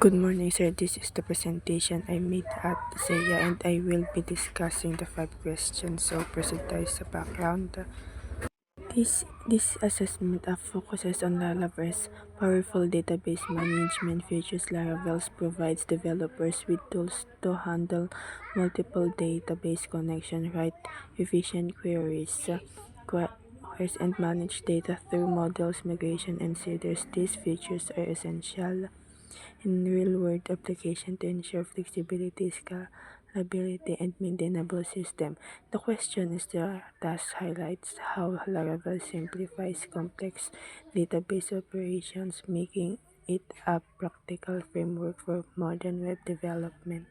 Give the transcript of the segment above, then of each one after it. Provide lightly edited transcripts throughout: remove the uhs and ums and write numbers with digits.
Good morning, sir. This is the presentation I made at SEIA and I will be discussing the 5 questions. So, proceed tayo sa background. This assessment focuses on Laravel's powerful database management features. Laravel provides developers with tools to handle multiple database connections, write efficient queries, and manage data through models, migration, and seeders. These features are essential in real-world application to ensure flexibility, scalability, and maintainable system. The question is thus highlights how Laravel simplifies complex database operations, making it a practical framework for modern web development.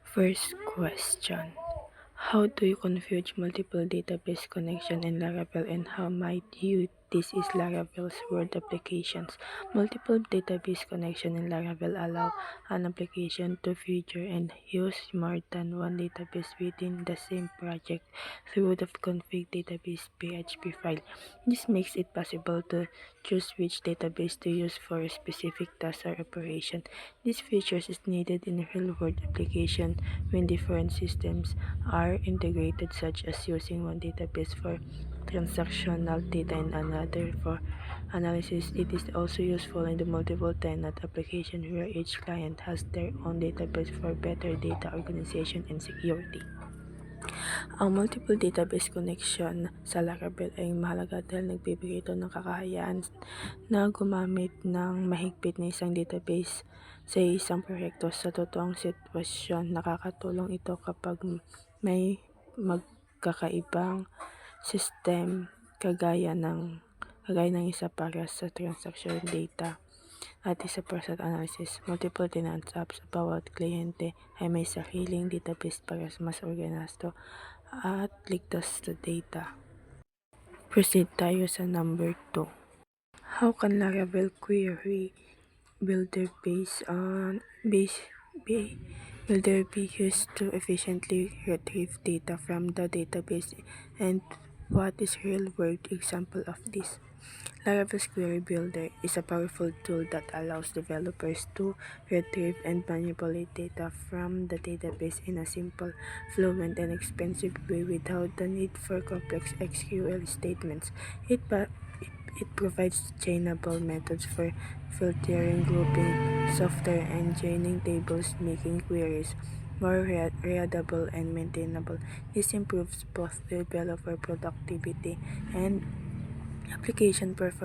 First question. How do you configure multiple database connections in Laravel and how might you this is Laravel's word applications. Multiple database connections in Laravel allow an application to feature and use more than one database within the same project through the config database PHP file. This makes it possible to choose which database to use for a specific task or operation. This feature is needed in real-world application when different systems are integrated, such as using one database for transactional data and another for analysis. It is also useful in the multiple tenant application where each client has their own database for better data organization and security. Ang multiple database connection sa Laravel ay mahalaga dahil nagbibigay ito ng kakayahan na gumamit ng mahigpit na isang database sa isang proyekto. Sa totoong sitwasyon, nakakatulong ito kapag may magkakaibang system kagaya ng isa para sa transaction data at isa para sa analysis. Multiple tenant apps sa bawat kliyente ay may sariling database para mas organisto at ligtas sa data. Proceed tayo sa number 2. How can Laravel query builder be used to efficiently retrieve data from the database, and what is real-world example of this? Laravel's Query Builder is a powerful tool that allows developers to retrieve and manipulate data from the database in a simple, fluent, and expensive way without the need for complex SQL statements. It provides chainable methods for filtering, grouping, software, and joining tables, making queries more readable and maintainable. This improves both developer productivity and application performance.